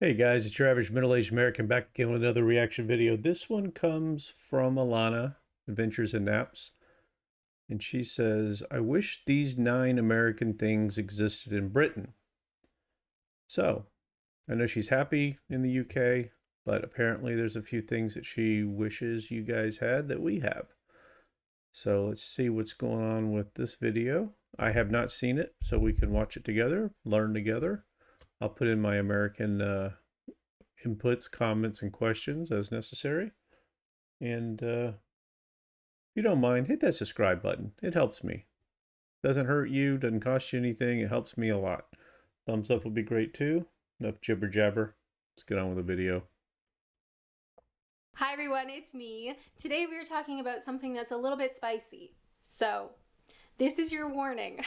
Hey guys, it's your average middle-aged American back again with another reaction video. This one comes from Alana, Adventures in Naps, and she says, I wish these 9 American things existed in Britain. So, I know she's happy in the UK, but apparently there's a few things that she wishes you guys had that we have. So let's see what's going on with this video. I have not seen it, so we can watch it together, learn together. I'll put in my American inputs, comments, and questions as necessary. And if you don't mind, hit that subscribe button. It helps me. Doesn't hurt you, doesn't cost you anything. It helps me a lot. Thumbs up would be great too. Enough jibber jabber. Let's get on with the video. Hi everyone, it's me. Today we are talking about something that's a little bit spicy. So, this is your warning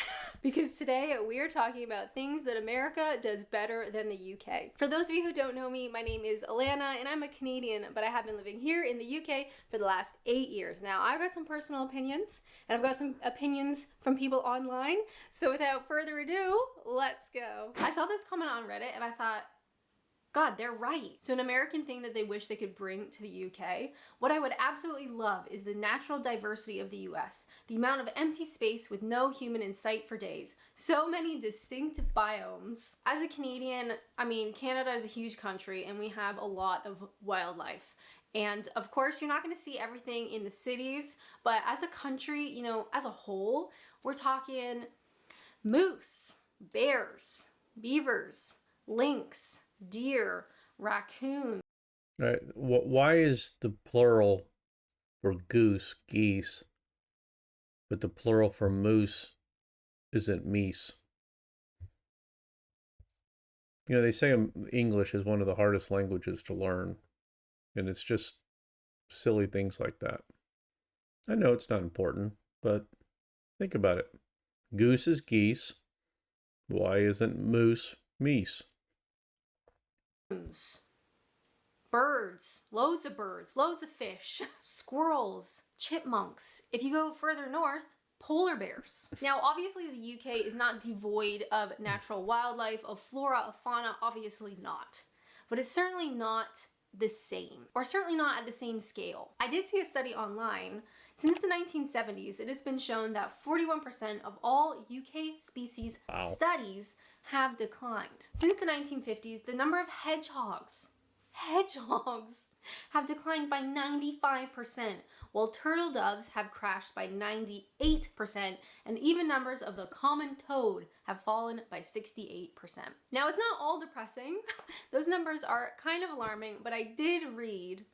because today we are talking about things that America does better than the UK. For those of you who don't know me, my name is Alana and I'm a Canadian, but I have been living here in the UK for the last 8 years. Now, I've got some personal opinions and I've got some opinions from people online. So without further ado, let's go. I saw this comment on Reddit and I thought, God, they're right. So an American thing that they wish they could bring to the UK, what I would absolutely love is the natural diversity of the US. The amount of empty space with no human in sight for days. So many distinct biomes. As a Canadian, Canada is a huge country and we have a lot of wildlife. And of course, you're not going to see everything in the cities, but as a country, as a whole, we're talking moose, bears, beavers, lynx, deer, raccoon. All right. Why is the plural for goose geese, but the plural for moose isn't meese? You know, they say English is one of the hardest languages to learn, and it's just silly things like that. I know it's not important, but think about it. Goose is geese. Why isn't moose meese? Birds, loads of fish, squirrels, chipmunks. If you go further north, polar bears. Now, obviously the UK is not devoid of natural wildlife, of flora, of fauna, obviously not. But it's certainly not the same, or certainly not at the same scale. I did see a study online. Since the 1970s, it has been shown that 41% of all UK species studies have declined. Since the 1950s, the number of hedgehogs have declined by 95%, while turtle doves have crashed by 98%, and even numbers of the common toad have fallen by 68%. Now, it's not all depressing. Those numbers are kind of alarming, but I did read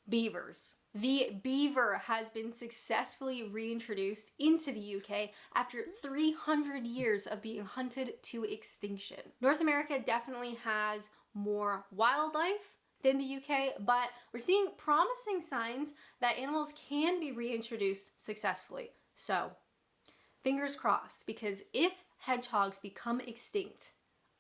beavers. The beaver has been successfully reintroduced into the UK after 300 years of being hunted to extinction. North America definitely has more wildlife than the UK, but we're seeing promising signs that animals can be reintroduced successfully. So, fingers crossed, because if hedgehogs become extinct,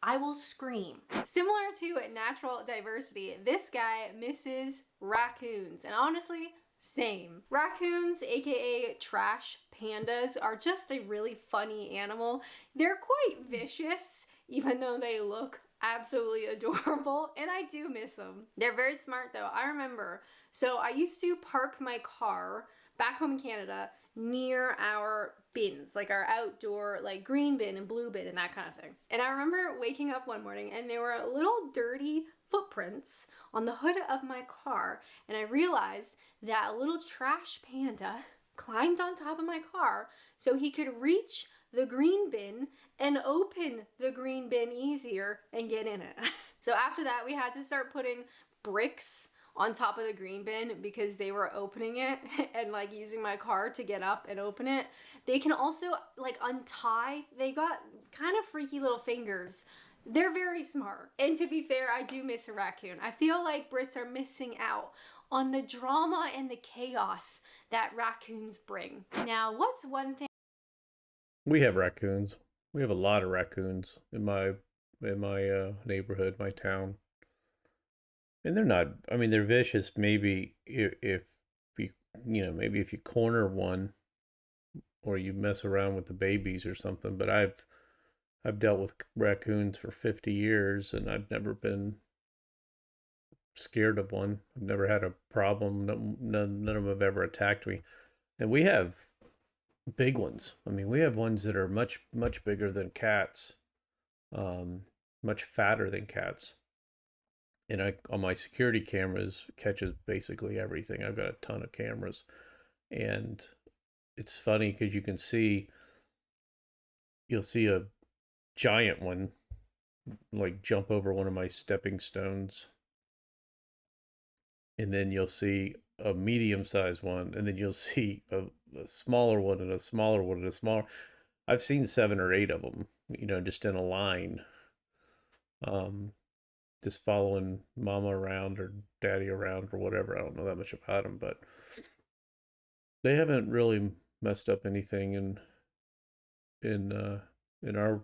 I will scream. Similar to natural diversity, this guy misses raccoons, and honestly, same. Raccoons, aka trash pandas, are just a really funny animal. They're quite vicious, even though they look absolutely adorable, and I do miss them. They're very smart though. I remember, so I used to park my car back home in Canada near our bins, like our outdoor, like green bin and blue bin and that kind of thing. And I remember waking up one morning and there were little dirty footprints on the hood of my car, and I realized that a little trash panda climbed on top of my car so he could reach the green bin and open the green bin easier and get in it. So after that, we had to start putting bricks on top of the green bin because they were opening it and like using my car to get up and open it. They can also like untie. They got kind of freaky little fingers. They're very smart. And to be fair, I do miss a raccoon. I feel like Brits are missing out on the drama and the chaos that raccoons bring. Now, what's one thing? We have raccoons. We have a lot of raccoons in my neighborhood, my town. And they're not, I mean, they're vicious maybe if you, maybe if you corner one or you mess around with the babies or something, but I've dealt with raccoons for 50 years and I've never been scared of one. I've never had a problem. None of them have ever attacked me. And we have big ones. I mean, we have ones that are much bigger than cats, um, much fatter than cats. And I on my security cameras catches basically everything. I've got a ton of cameras, and it's funny because you'll see a giant one like jump over one of my stepping stones, and then you'll see a medium sized one, and then you'll see a smaller one and a smaller one and a smaller. I've seen 7 or 8 of them, just in a line, um, just following mama around or daddy around or whatever. I don't know that much about them, but they haven't really messed up anything in our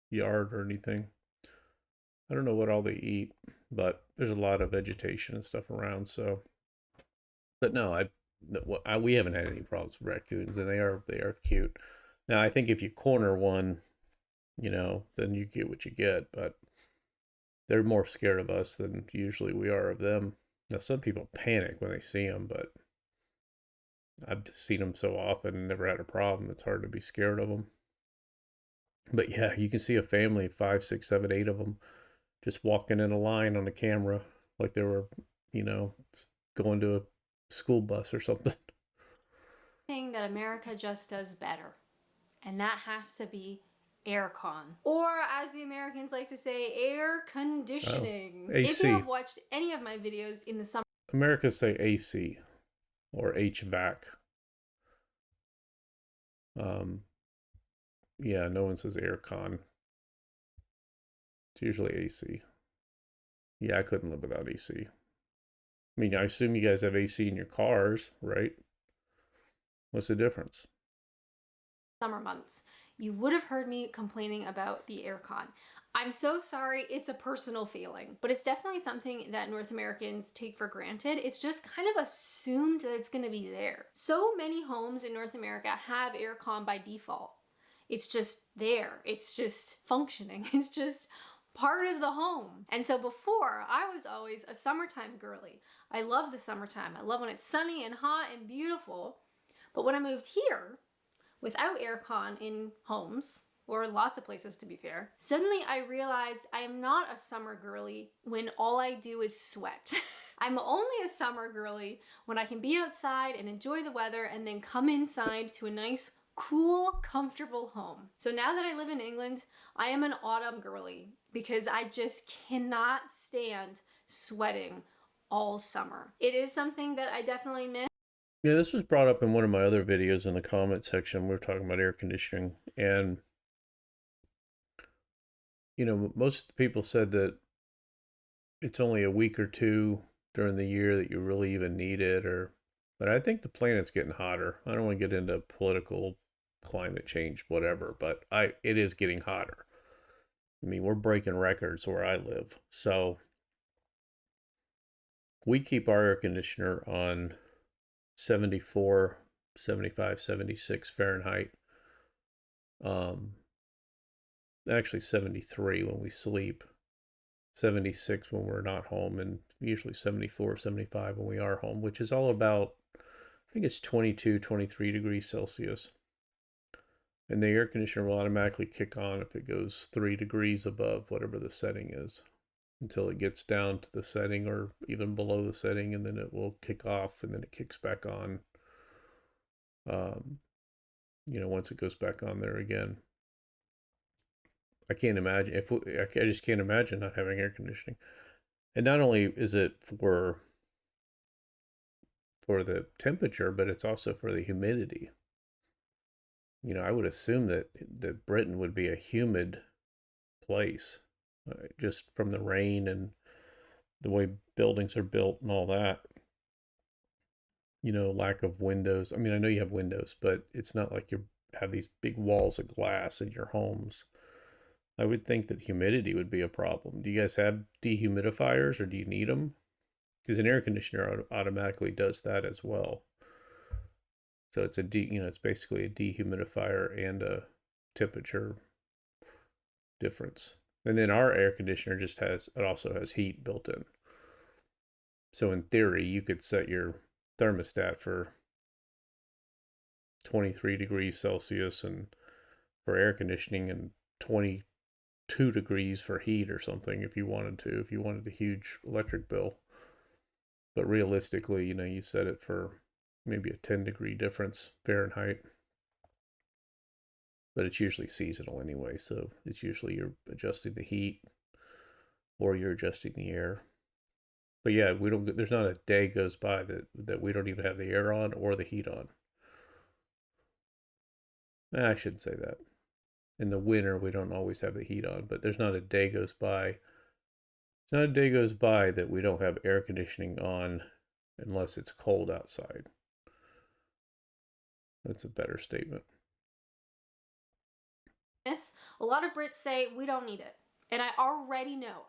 yard or anything. I don't know what all they eat, but there's a lot of vegetation and stuff around. So, but no, we haven't had any problems with raccoons, and they are cute. Now, I think if you corner one, then you get what you get. But they're more scared of us than usually we are of them. Now, some people panic when they see them, but I've seen them so often and never had a problem. It's hard to be scared of them. But yeah, you can see a family of 5, 6, 7, 8 of them just walking in a line on the camera like they were, you know, going to a school bus or something. Thing that America just does better, and that has to be aircon, or as the Americans like to say, air conditioning. AC. If you have watched any of my videos in the summer, Americans say AC or HVAC. Yeah, no one says aircon. It's usually AC. Yeah, I couldn't live without AC. I mean, I assume you guys have AC in your cars, right? What's the difference? summer months, you would have heard me complaining about the aircon. I'm so sorry, it's a personal feeling, but it's definitely something that North Americans take for granted. It's just kind of assumed that it's gonna be there. So many homes in North America have aircon by default. It's just there, it's just functioning, it's just part of the home. And so before, I was always a summertime girly. I love the summertime. I love when it's sunny and hot and beautiful. But when I moved here, without aircon in homes, or lots of places to be fair, suddenly I realized I am not a summer girly when all I do is sweat. I'm only a summer girly when I can be outside and enjoy the weather and then come inside to a nice, cool, comfortable home. So now that I live in England, I am an autumn girly because I just cannot stand sweating all summer. It is something that I definitely miss. Yeah, this was brought up in one of my other videos in the comment section. We were talking about air conditioning, and most people said that it's only a week or two during the year that you really even need it, but I think the planet's getting hotter. I don't want to get into political climate change, whatever, but it is getting hotter. I mean, we're breaking records where I live. So we keep our air conditioner on 74, 75, 76 Fahrenheit. Actually 73 when we sleep, 76 when we're not home, and usually 74, 75 when we are home, which is all about, I think it's 22, 23 degrees Celsius. And the air conditioner will automatically kick on if it goes 3 degrees above whatever the setting is, until it gets down to the setting or even below the setting, and then it will kick off, and then it kicks back on, once it goes back on there again. I can't imagine I just can't imagine not having air conditioning. And not only is it for the temperature, but it's also for the humidity. I would assume that Britain would be a humid place, just from the rain and the way buildings are built and all that. Lack of windows. I mean, I know you have windows, but it's not like you have these big walls of glass in your homes. I would think that humidity would be a problem. Do you guys have dehumidifiers, or do you need them? Because an air conditioner automatically does that as well. So it's it's basically a dehumidifier and a temperature difference. And then our air conditioner it also has heat built in. So in theory, you could set your thermostat for 23 degrees Celsius and for air conditioning and 22 degrees for heat or something if you wanted a huge electric bill. But realistically, you set it for maybe a 10-degree difference Fahrenheit. But it's usually seasonal anyway, so it's usually you're adjusting the heat or you're adjusting the air. But yeah, there's not a day goes by that we don't even have the air on or the heat on. I shouldn't say that. In the winter, we don't always have the heat on, but there's not a day goes by. Not a day goes by that we don't have air conditioning on unless it's cold outside. That's a better statement. A lot of Brits say we don't need it. And I already know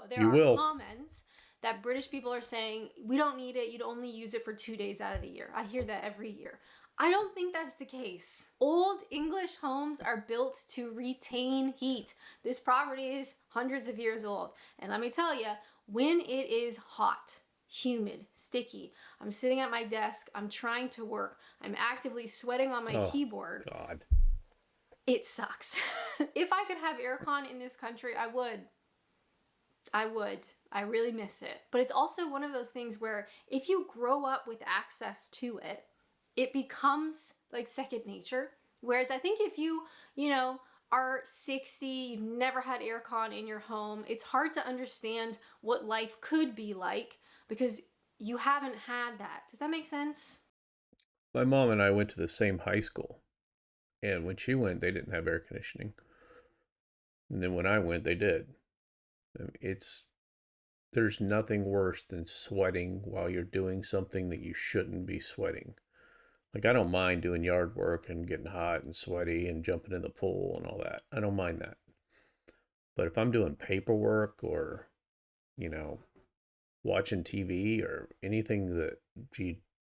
there You are will. comments that British people are saying we don't need it, you'd only use it for 2 days out of the year. I hear that every year. I don't think that's the case. Old English homes are built to retain heat. This property is hundreds of years old. And let me tell you, when it is hot, humid, sticky, I'm sitting at my desk, I'm trying to work, I'm actively sweating on my keyboard. God. It sucks. If I could have aircon in this country, I would. I really miss it. But it's also one of those things where if you grow up with access to it, it becomes like second nature. Whereas I think if you are 60, you've never had aircon in your home, it's hard to understand what life could be like because you haven't had that. Does that make sense? My mom and I went to the same high school. And when she went, they didn't have air conditioning. And then when I went, they did. There's nothing worse than sweating while you're doing something that you shouldn't be sweating. Like, I don't mind doing yard work and getting hot and sweaty and jumping in the pool and all that. I don't mind that. But if I'm doing paperwork or, watching TV or anything that you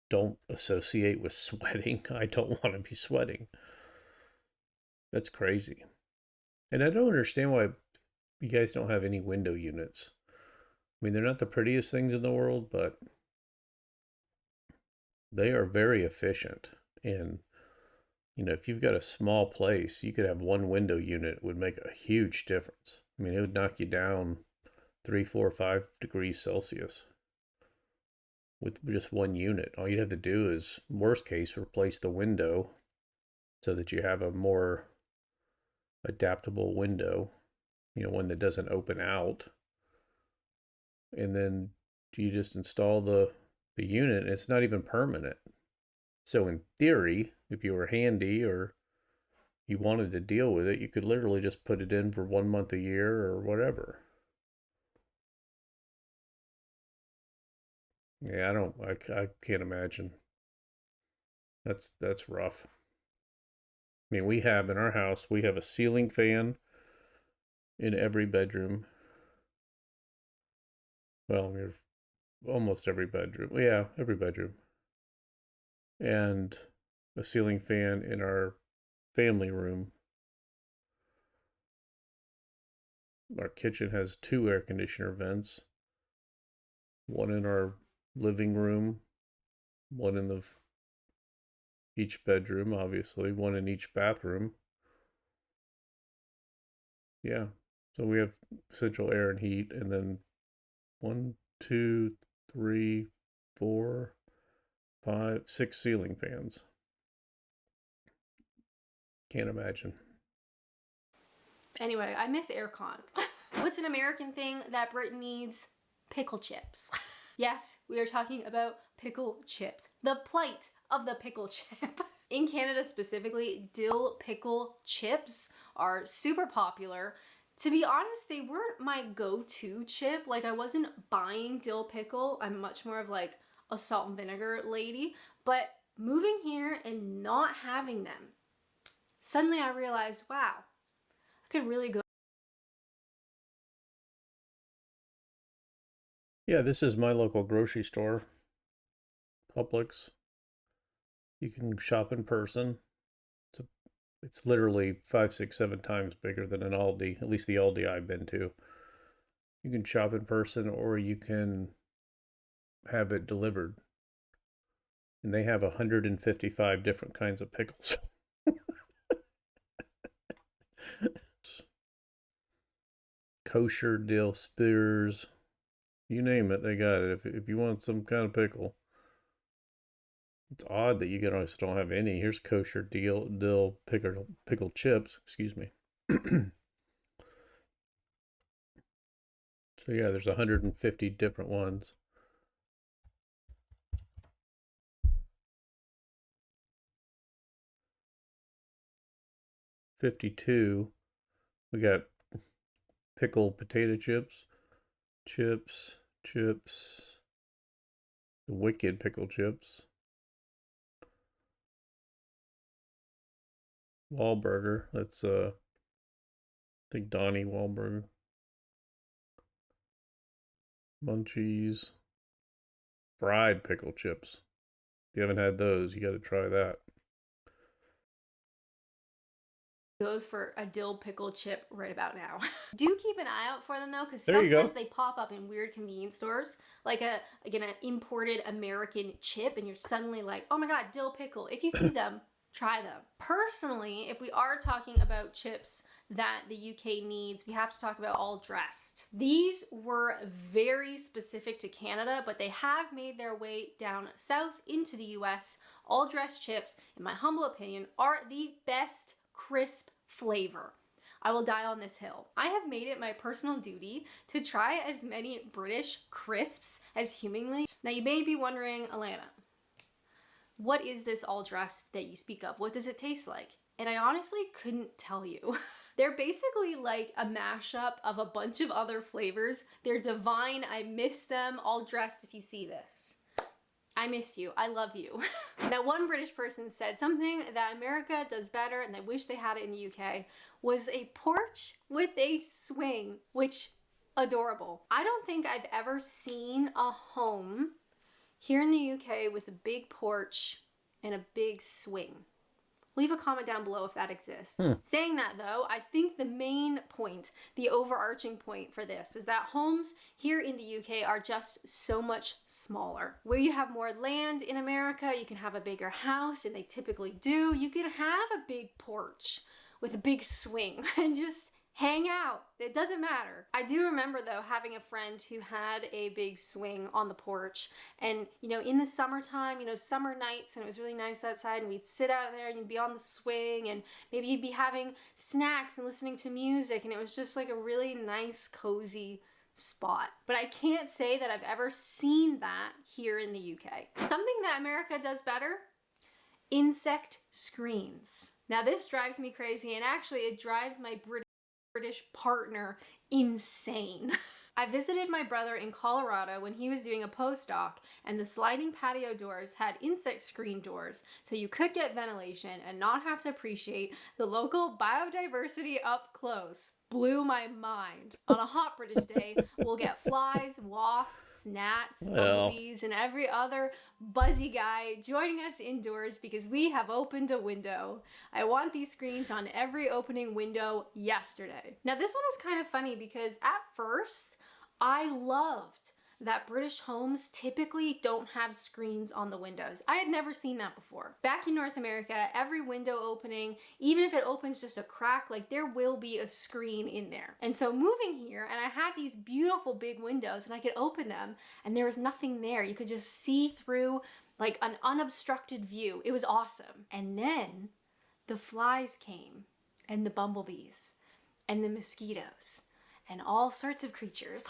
don't associate with sweating, I don't want to be sweating. That's crazy. And I don't understand why you guys don't have any window units. I mean, they're not the prettiest things in the world, but they are very efficient. And, if you've got a small place, you could have one window unit, it would make a huge difference. I mean, it would knock you down 3, 4, 5 degrees Celsius with just one unit. All you'd have to do is, worst case, replace the window so that you have a more adaptable window, one that doesn't open out. And then you just install the unit, and it's not even permanent. So in theory, if you were handy or you wanted to deal with it, you could literally just put it in for 1 month a year or whatever. Yeah, I can't imagine. That's rough. I mean, in our house, we have a ceiling fan in every bedroom. Well, we're almost every bedroom. Yeah, every bedroom. And a ceiling fan in our family room. Our kitchen has 2 air conditioner vents. One in our living room, one in each bedroom, obviously, one in each bathroom. Yeah. So we have central air and heat, and then 1, 2, 3, 4, 5, 6 ceiling fans. Can't imagine. Anyway, I miss aircon. What's an American thing that Britain needs? Pickle chips. Yes, we are talking about pickle chips. The plight of the pickle chip. In Canada specifically, dill pickle chips are super popular. To be honest, they weren't my go-to chip. Like, I wasn't buying dill pickle. I'm much more of like a salt and vinegar lady. But moving here and not having them, suddenly I realized, wow, I could really go. Yeah, this is my local grocery store, Publix. You can shop in person. It's literally 5, 6, 7 times bigger than an Aldi, at least the Aldi I've been to. You can shop in person or you can have it delivered. And they have 155 different kinds of pickles. Kosher dill spears, you name it, they got it. If you want some kind of pickle, it's odd that you guys don't have any. Here's kosher dill pickle chips. Excuse me. So yeah, there's 150 different ones. $52. We got pickle potato chips, chips, the wicked pickle chips, Wahlburger. That's I think Donnie Wahlburger. Munchies, fried pickle chips. If you haven't had those, you got to try that. Goes for a dill pickle chip right about now. Do keep an eye out for them though, because There you sometimes go. they pop up in weird convenience stores, like an imported American chip, and you're suddenly like, oh my god, dill pickle. If you see them, try them. Personally, if we are talking about chips that the UK needs, we have to talk about all dressed. These were very specific to Canada, but they have made their way down south into the US. All dressed chips, in my humble opinion, are the best crisp flavor. I will die on this hill. I have made it my personal duty to try as many British crisps as humanly. Now you may be wondering, Alana, what is this all dressed that you speak of? What does it taste like? And I honestly couldn't tell you. They're basically like a mashup of a bunch of other flavors. They're divine. I miss them. All dressed if you see this. I miss you. I love you. Now, one British person said something that America does better, and I wish they had it in the UK, was a porch with a swing, which, adorable. I don't think I've ever seen a home here in the UK with a big porch and a big swing. Leave a comment down below if that exists. Saying that though, I think the main point, the overarching point for this is that homes here in the UK are just so much smaller. Where you have more land in America, you can have a bigger house, and they typically do. You can have a big porch with a big swing and just hang out. It doesn't matter. I do remember though having a friend who had a big swing on the porch, and in the summertime, summer nights, and it was really nice outside, and we'd sit out there and you'd be on the swing, and maybe you'd be having snacks and listening to music, and it was just like a really nice cozy spot. But I can't say that I've ever seen that here in the UK. Something that America does better: insect screens. Now this drives me crazy, and actually it drives my British partner insane. I visited my brother in Colorado when he was doing a postdoc, and the sliding patio doors had insect screen doors, so you could get ventilation and not have to appreciate the local biodiversity up close. Blew my mind. On a hot British day, we'll get flies, wasps, gnats, bumblebees, and every other buzzy guy joining us indoors because we have opened a window. I want these screens on every opening window yesterday. Now this one is kind of funny because at first I loved that British homes typically don't have screens on the windows. I had never seen that before. Back in North America, every window opening, even if it opens just a crack, like there will be a screen in there. And so moving here, and I had these beautiful big windows, and I could open them and there was nothing there. You could just see through like an unobstructed view. It was awesome. And then the flies came, and the bumblebees, and the mosquitoes, and all sorts of creatures.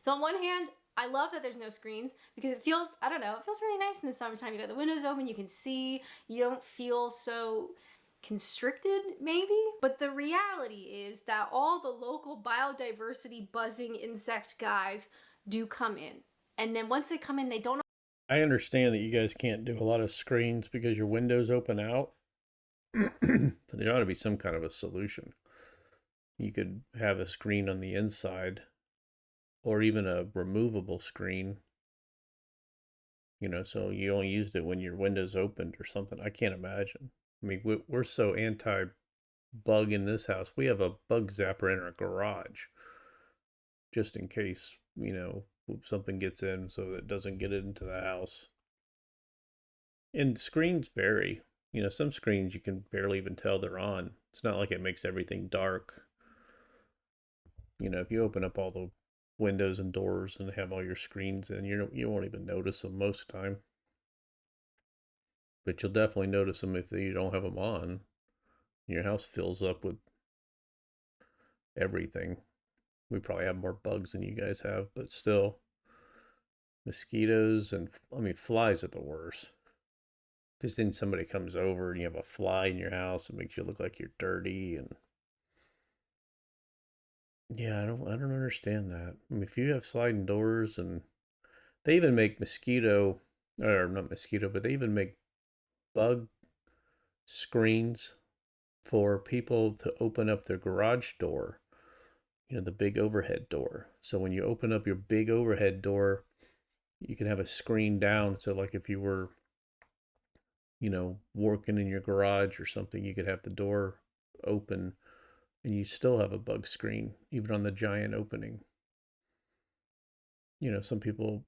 So on one hand, I love that there's no screens because it feels, I don't know, it feels really nice in the summertime. You got the windows open, you can see, you don't feel so constricted maybe. But the reality is that all the local biodiversity buzzing insect guys do come in. And then once they come in, they don't. I understand that you guys can't do a lot of screens because your windows open out. But there ought to be some kind of a solution. You could have a screen on the inside, or even a removable screen, so you only used it when your window's opened or something. I can't imagine. I mean, we're so anti-bug in this house. We have a bug zapper in our garage. just in case, something gets in so that it doesn't get into the house. And screens vary. Some screens you can barely even tell they're on. It's not like it makes everything dark. If you open up all the windows and doors and have all your screens in, you won't even notice them most of the time. But you'll definitely notice them if you don't have them on. Your house fills up with everything. We probably have more bugs than you guys have, but still, mosquitoes and flies are the worst. Because then somebody comes over and you have a fly in your house and makes you look like you're dirty. And yeah, I don't understand that. If you have sliding doors, and they even make not mosquito, but they even make bug screens for people to open up their garage door, the big overhead door. So when you open up your big overhead door, you can have a screen down. So like if you were, working in your garage or something, you could have the door open and you still have a bug screen, even on the giant opening. Some people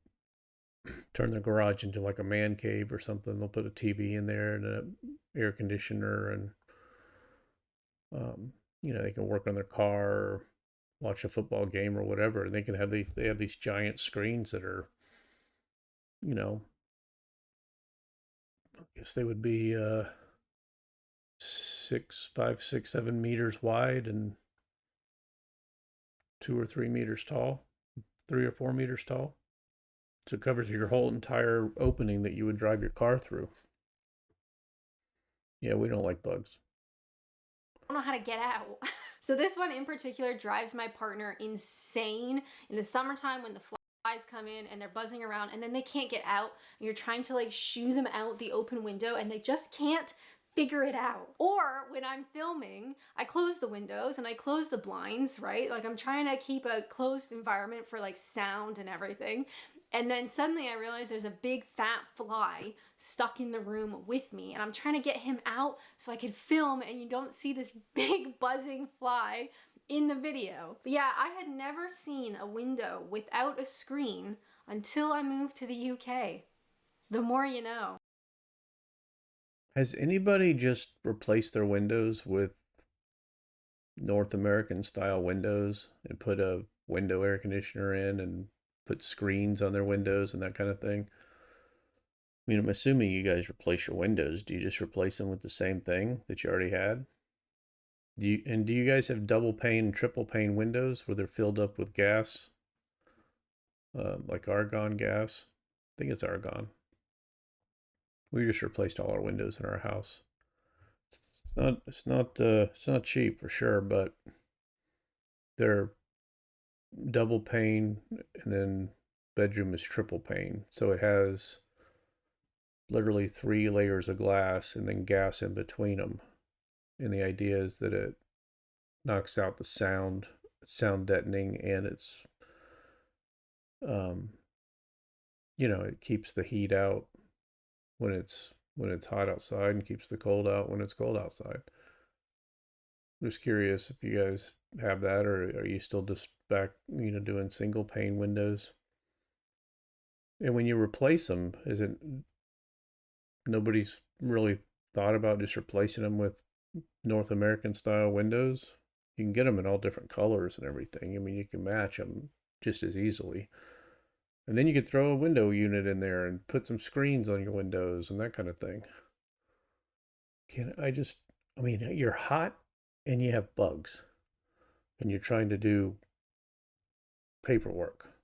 turn their garage into like a man cave or something. They'll put a TV in there and an air conditioner, and they can work on their car, or watch a football game or whatever. And they have these giant screens that are, I guess they would be 7 meters wide and 2 or 3 meters tall, 3 or 4 meters tall. So it covers your whole entire opening that you would drive your car through. Yeah, we don't like bugs. I don't know how to get out. So this one in particular drives my partner insane in the summertime when the flies come in and they're buzzing around and then they can't get out, and you're trying to like shoo them out the open window and they just can't figure it out. Or when I'm filming, I close the windows and I close the blinds, right? Like I'm trying to keep a closed environment for like sound and everything. And then suddenly I realize there's a big fat fly stuck in the room with me, and I'm trying to get him out so I can film and you don't see this big buzzing fly in the video. But yeah, I had never seen a window without a screen until I moved to the UK. The more you know. Has anybody just replaced their windows with North American style windows and put a window air conditioner in and put screens on their windows and that kind of thing? I'm assuming you guys replace your windows. Do you just replace them with the same thing that you already had? Do you guys have double pane, triple pane windows where they're filled up with gas, like argon gas? I think it's argon. We just replaced all our windows in our house. It's not cheap for sure, but they're double pane, and then bedroom is triple pane. So it has literally 3 layers of glass and then gas in between them. And the idea is that it knocks out the sound deadening, and um, it keeps the heat out when it's hot outside and keeps the cold out when it's cold outside. I'm just curious if you guys have that, or are you still just back, doing single pane windows? And when you replace them, is it nobody's really thought about just replacing them with North American style windows? You can get them in all different colors and everything. You can match them just as easily. And then you could throw a window unit in there and put some screens on your windows and that kind of thing. You're hot and you have bugs and you're trying to do paperwork.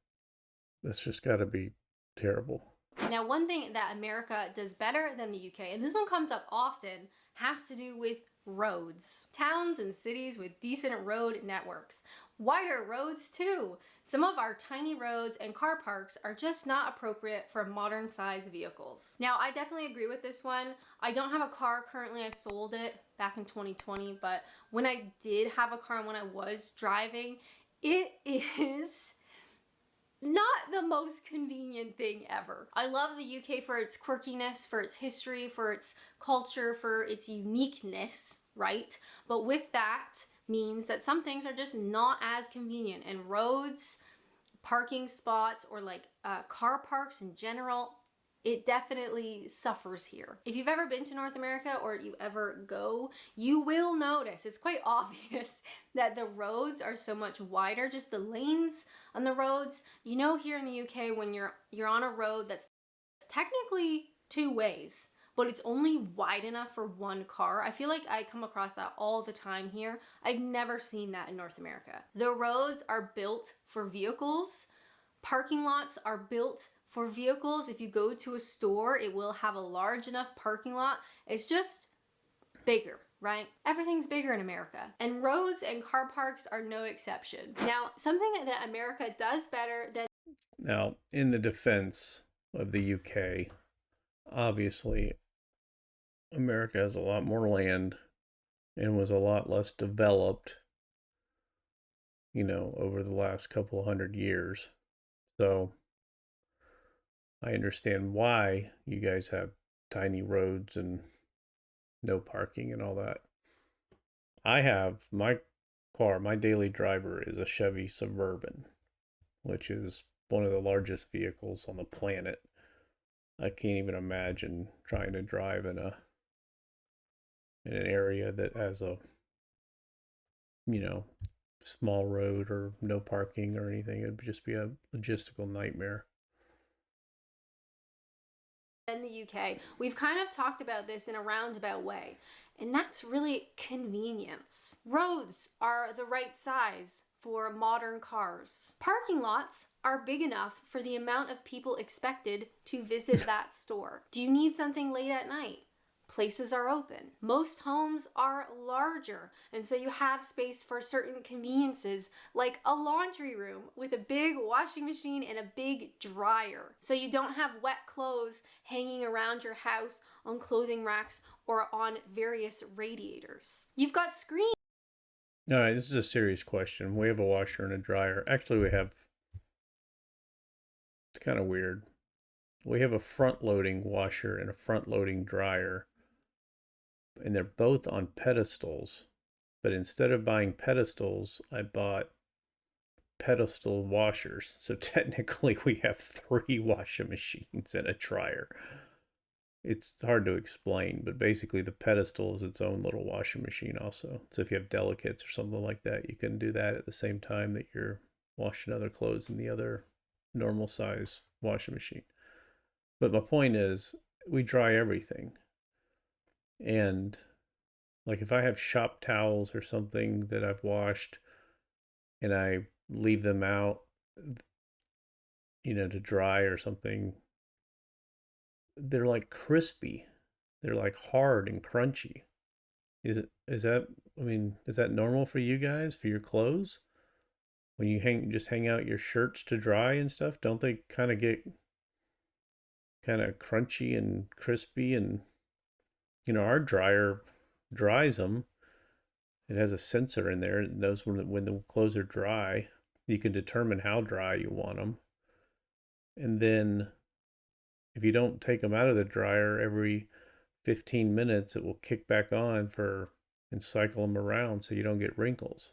That's just got to be terrible. Now, one thing that America does better than the UK, and this one comes up often, has to do with roads. Towns and cities with decent road networks. Wider roads too. Some of our tiny roads and car parks are just not appropriate for modern size vehicles. Now, I definitely agree with this one. I don't have a car currently. I sold it back in 2020, but when I did have a car and when I was driving, it is not the most convenient thing ever. I love the UK for its quirkiness, for its history, for its culture, for its uniqueness, right? But with that means that some things are just not as convenient, and roads parking spots or like car parks in general, it definitely suffers here. If you've ever been to North America or you ever go, you will notice, it's quite obvious that the roads are so much wider, just the lanes on the roads. You know, here in the UK, when you're on a road that's technically two ways, but it's only wide enough for one car. I feel like I come across that all the time here. I've never seen that in North America. The roads are built for vehicles. Parking lots are built for vehicles. If you go to a store, it will have a large enough parking lot. It's just bigger, right? Everything's bigger in America, and roads and car parks are no exception. Now, something that America does better than... Now, in the defense of the UK, obviously, America has a lot more land and was a lot less developed, you know, over the last couple 100 years. So I understand why you guys have tiny roads and no parking and all that. I have my car, my daily driver is a Chevy Suburban, which is one of the largest vehicles on the planet. I can't even imagine trying to drive in an area that has a, you know, small road or no parking or anything. It'd just be a logistical nightmare. in the UK. We've kind of talked about this in a roundabout way, and that's really convenience. Roads are the right size for modern cars. Parking lots are big enough for the amount of people expected to visit that store. Do you need something late at night? Places are open. Most homes are larger, and so you have space for certain conveniences like a laundry room with a big washing machine and a big dryer. So you don't have wet clothes hanging around your house on clothing racks or on various radiators. You've got screens. All right, this is a serious question. We have a washer and a dryer. Actually, it's kind of weird. We have a front loading washer and a front loading dryer, and they're both on pedestals. But instead of buying pedestals, I bought pedestal washers. So technically, we have 3 washing machines and a dryer. It's hard to explain, but basically, the pedestal is its own little washing machine, also. So if you have delicates or something like that, you can do that at the same time that you're washing other clothes in the other normal size washing machine. But my point is, we dry everything. And like if I have shop towels or something that I've washed and I leave them out, you know, to dry or something, they're like crispy. They're like hard and crunchy. Is that, I mean, is that normal for you guys, for your clothes? When you hang out your shirts to dry and stuff, don't they kind of get kind of crunchy and crispy? And you know, our dryer dries them. It has a sensor in there. It knows when the clothes are dry. You can determine how dry you want them. And then if you don't take them out of the dryer every 15 minutes, it will kick back on and cycle them around so you don't get wrinkles.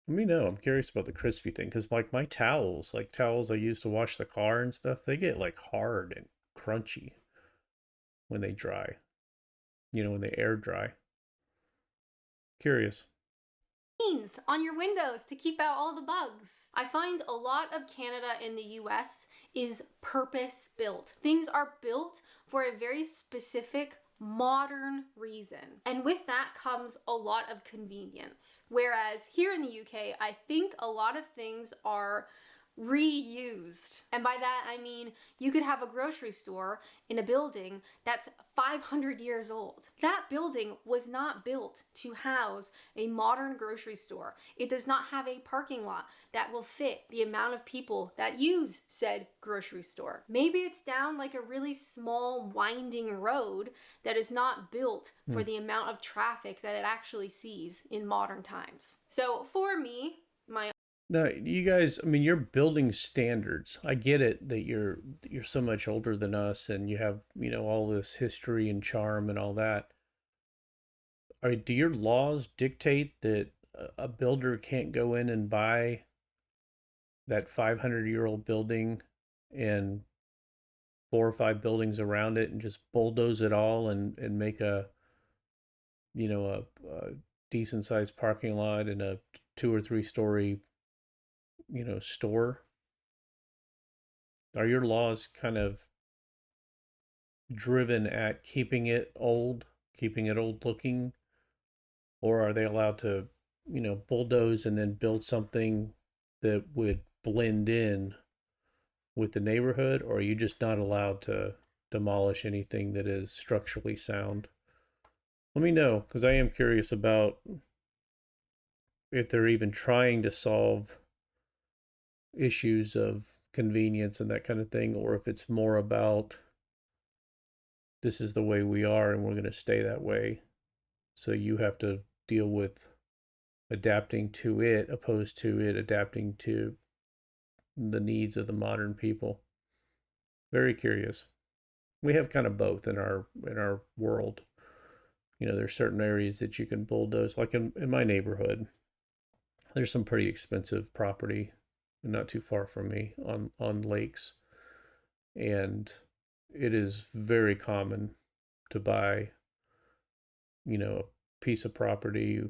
Let me know. I'm curious about the crispy thing because, like, my towels, like towels I use to wash the car and stuff, they get like hard and crunchy when they dry. You know, when they air dry. Curious. On your windows to keep out all the bugs. I find a lot of Canada in the US is purpose built. Things are built for a very specific modern reason. And with that comes a lot of convenience. Whereas here in the UK, I think a lot of things are reused. And by that, I mean you could have a grocery store in a building that's 500 years old. That building was not built to house a modern grocery store. It does not have a parking lot that will fit the amount of people that use said grocery store. Maybe it's down like a really small winding road that is not built for the amount of traffic that it actually sees in modern times. So for me, my... No, you guys, I mean, you're building standards. I get it that you're so much older than us and you have, you know, all this history and charm and all that. Do your laws dictate that a builder can't go in and buy that 500-year-old building and 4 or 5 buildings around it and just bulldoze it all and make a, a decent sized parking lot and a 2 or 3 story, store? Are your laws kind of driven at keeping it old looking, or are they allowed to, bulldoze and then build something that would blend in with the neighborhood, or are you just not allowed to demolish anything that is structurally sound? Let me know, because I am curious about if they're even trying to solve issues of convenience and that kind of thing, or if it's more about this is the way we are and we're going to stay that way. So you have to deal with adapting to it opposed to it adapting to the needs of the modern people. Very curious. We have kind of both in our world. There's certain areas that you can bulldoze, like in my neighborhood. There's some pretty expensive property not too far from me on lakes, and it is very common to buy, a piece of property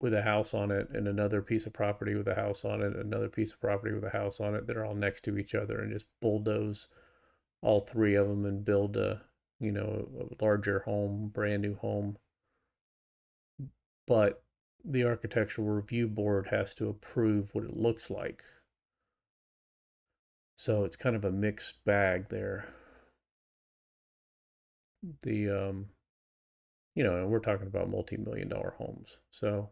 with a house on it and another piece of property with a house on it, another piece of property with a house on it that are all next to each other, and just bulldoze all 3 of them and build a larger home, brand new home. But the architectural review board has to approve what it looks like. So it's kind of a mixed bag there. The and we're talking about multi-million dollar homes. So,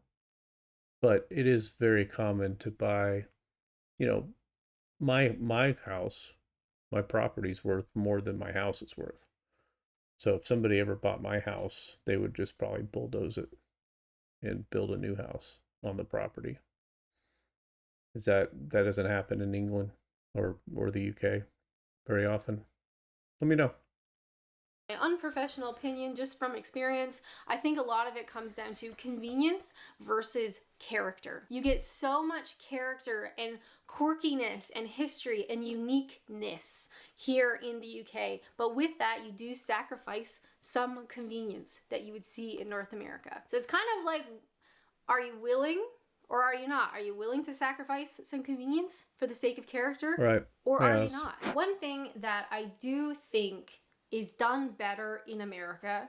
but it is very common to buy, you know, my house, my property's worth more than my house is worth. So if somebody ever bought my house, they would just probably bulldoze it and build a new house on the property. That doesn't happen in England or the UK very often? Let me know. My unprofessional opinion, just from experience, I think a lot of it comes down to convenience versus character. You get so much character and quirkiness and history and uniqueness here in the UK, but with that, you do sacrifice some convenience that you would see in North America. So it's kind of like, are you willing or are you not? Are you willing to sacrifice some convenience for the sake of character? Right. Or are you Yes. not? One thing that I do think is done better in America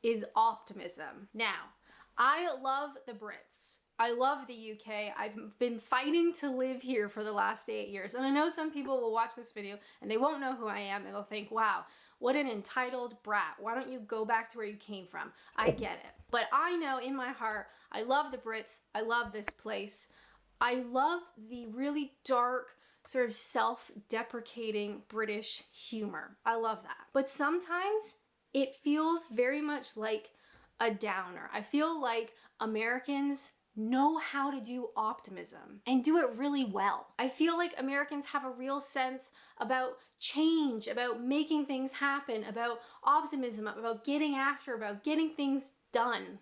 is optimism. Now, I love the Brits. I love the UK. I've been fighting to live here for the last 8 years. And I know some people will watch this video and they won't know who I am and they'll think, wow, what an entitled brat. Why don't you go back to where you came from? I get it. But I know in my heart, I love the Brits. I love this place. I love the really dark, sort of self-deprecating British humor. I love that. But sometimes it feels very much like a downer. I feel like Americans know how to do optimism and do it really well. I feel like Americans have a real sense about change, about making things happen, about optimism, about getting after, about getting things done.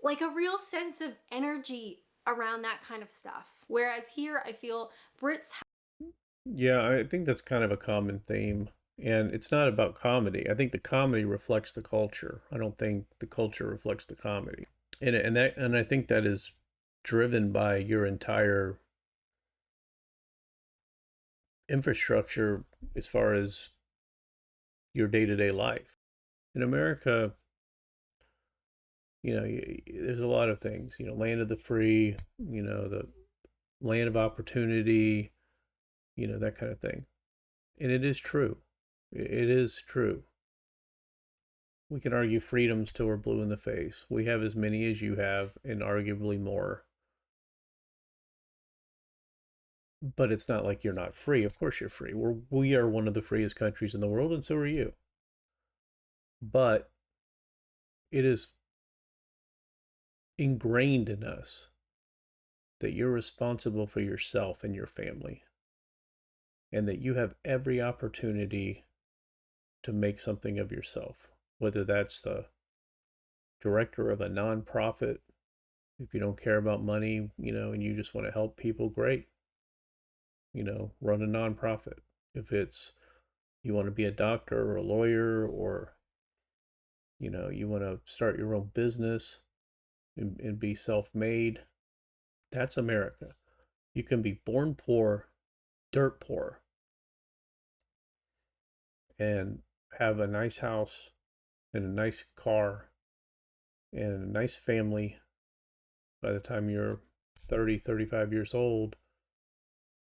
Like a real sense of energy around that kind of stuff. Whereas here, I feel Brits Yeah, I think that's kind of a common theme. And it's not about comedy. I think the comedy reflects the culture. I don't think the culture reflects the comedy. And I think that is driven by your entire infrastructure as far as your day-to-day life. In America, there's a lot of things, land of the free, the land of opportunity, that kind of thing. And it is true. It is true. We can argue freedoms till we're blue in the face. We have as many as you have, and arguably more. But it's not like you're not free. Of course you're free. We are one of the freest countries in the world, and so are you. But it is ingrained in us that you're responsible for yourself and your family, and that you have every opportunity to make something of yourself, whether that's the director of a nonprofit If you don't care about money, and you just want to help people, great. Run a nonprofit. If it's you want to be a doctor or a lawyer, or you want to start your own business and be self-made, that's America. You can be born poor, dirt poor, and have a nice house and a nice car and a nice family by the time you're 30, 35 years old,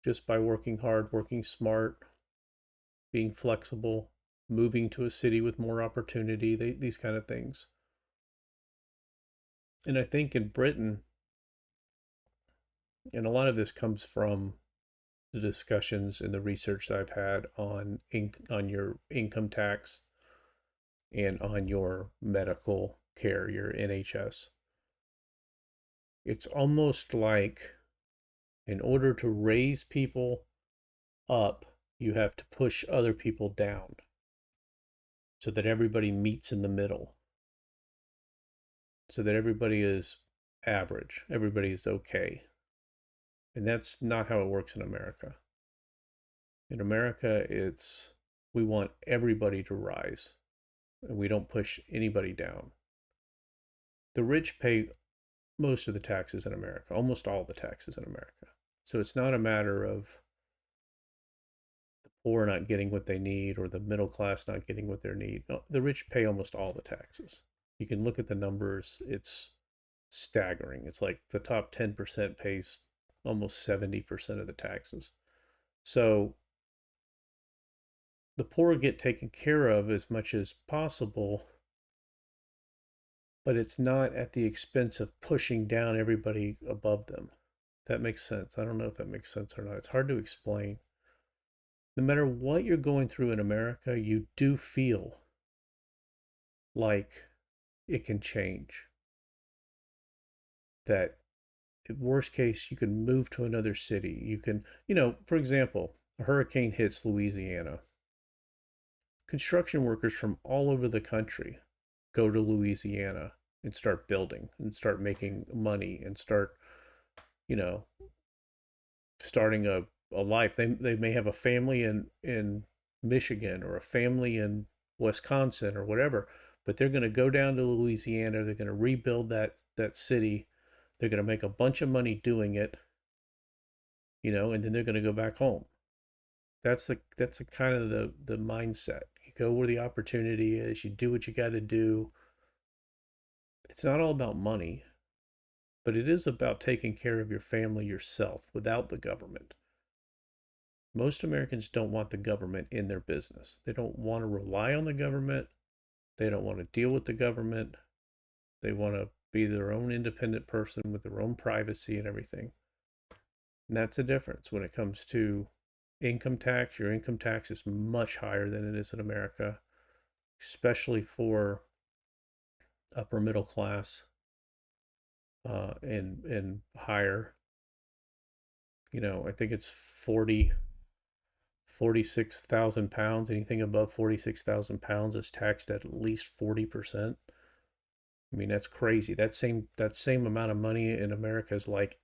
just by working hard, working smart, being flexible, moving to a city with more opportunity, these kind of things. And I think in Britain, and a lot of this comes from the discussions and the research that I've had on your income tax and on your medical care, your NHS. It's almost like in order to raise people up, you have to push other people down so that everybody meets in the middle, so that everybody is average, everybody is okay. And that's not how it works in America. In America, we want everybody to rise, and we don't push anybody down. The rich pay most of the taxes in America, almost all the taxes in America. So it's not a matter of the poor not getting what they need or the middle class not getting what they need. No, the rich pay almost all the taxes. You can look at the numbers, it's staggering. It's like the top 10% pays almost 70% of the taxes. So the poor get taken care of as much as possible, but it's not at the expense of pushing down everybody above them. That makes sense. I don't know if that makes sense or not. It's hard to explain. No matter what you're going through in America, you do feel like it can change. That worst case, you can move to another city. You can, for example, a hurricane hits Louisiana. Construction workers from all over the country go to Louisiana and start building and start making money and start, you know, starting a life. They may have a family in Michigan or a family in Wisconsin or whatever, but they're going to go down to Louisiana. They're going to rebuild that city. They're going to make a bunch of money doing it, and then they're going to go back home. That's the kind of the mindset. You go where the opportunity is. You do what you got to do. It's not all about money, but it is about taking care of your family yourself without the government. Most Americans don't want the government in their business. They don't want to rely on the government. They don't want to deal with the government. They want to be their own independent person with their own privacy and everything. And that's the difference when it comes to income tax. Your income tax is much higher than it is in America, especially for upper middle class and higher. I think it's 46,000 pounds. Anything above 46,000 pounds is taxed at least 40%. I mean, that's crazy. That same amount of money in America is like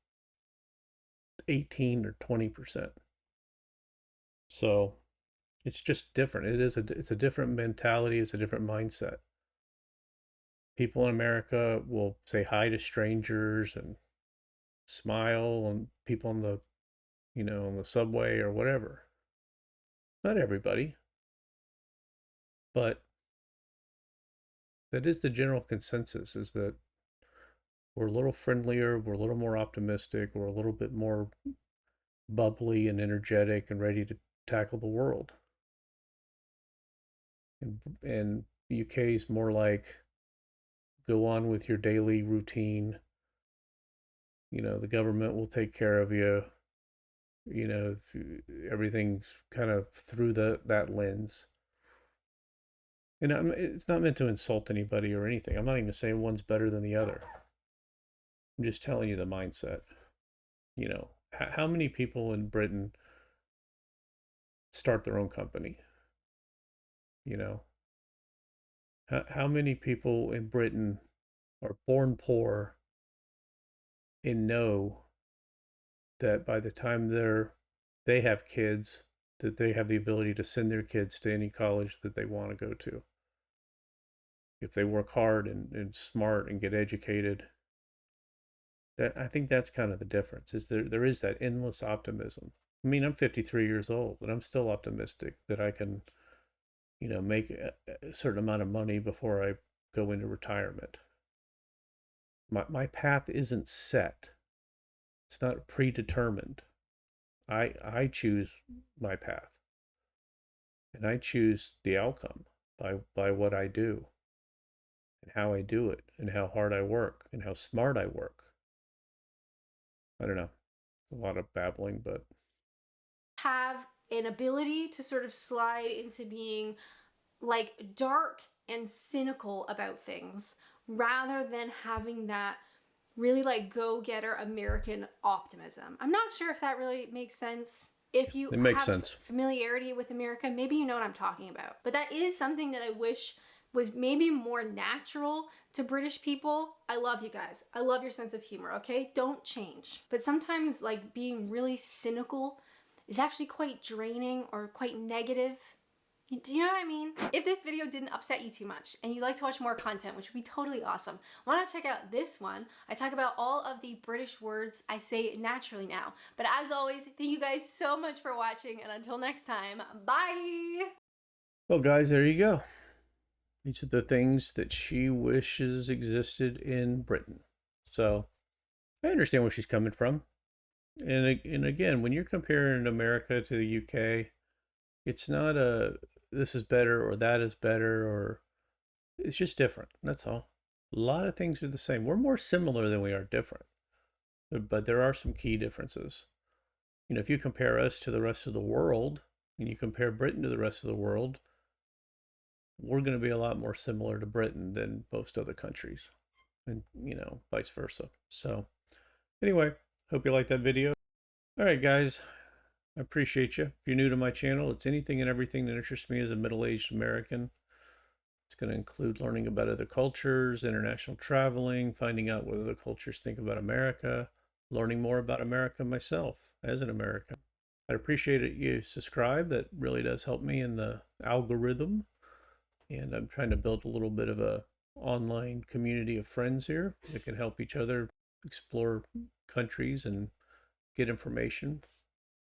18 or 20%. So it's just different. It's a different mentality. It's a different mindset. People in America will say hi to strangers and smile and people on the subway or whatever. Not everybody, but that is the general consensus, is that we're a little friendlier, we're a little more optimistic, we're a little bit more bubbly and energetic and ready to tackle the world. And UK is more like go on with your daily routine. The government will take care of you. Everything's kind of through that lens. And it's not meant to insult anybody or anything. I'm not even saying one's better than the other. I'm just telling you the mindset. How many people in Britain start their own company? You know, how many people in Britain are born poor and know that by the time they have kids, that they have the ability to send their kids to any college that they want to go to. If they work hard and smart and get educated, that I think that's kind of the difference. Is there is that endless optimism. I mean, I'm 53 years old, and I'm still optimistic that I can, make a certain amount of money before I go into retirement. My path isn't set. It's not predetermined. I choose my path, and I choose the outcome by what I do and how I do it and how hard I work and how smart I work. I don't know. A lot of babbling, but Have an ability to sort of slide into being like dark and cynical about things rather than having that really like go-getter American optimism. I'm not sure if that really makes sense. If you it makes have sense. familiarity with America, maybe you know what I'm talking about. But that is something that I wish was maybe more natural to British people. I love you guys. I love your sense of humor, okay? Don't change. But sometimes like being really cynical is actually quite draining or quite negative. Do you know what I mean? If this video didn't upset you too much and you'd like to watch more content, which would be totally awesome, why not check out this one? I talk about all of the British words I say naturally now. But as always, thank you guys so much for watching, and until next time, bye! Well, guys, there you go. These are the things that she wishes existed in Britain. So I understand where she's coming from. And again, when you're comparing America to the UK, it's not a this is better or that is better, or it's just different. That's all. A lot of things are the same. We're more similar than we are different, but there are some key differences. If you compare us to the rest of the world and you compare Britain to the rest of the world, we're going to be a lot more similar to Britain than most other countries, and vice versa. So anyway, hope you liked that video. All right, guys, I appreciate you. If you're new to my channel, it's anything and everything that interests me as a middle-aged American. It's going to include learning about other cultures, international traveling, finding out what other cultures think about America, learning more about America myself as an American. I'd appreciate it you subscribe. That really does help me in the algorithm. And I'm trying to build a little bit of a online community of friends here that can help each other explore countries and get information.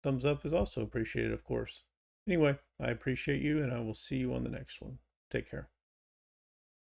Thumbs up is also appreciated, of course. Anyway, I appreciate you, and I will see you on the next one. Take care.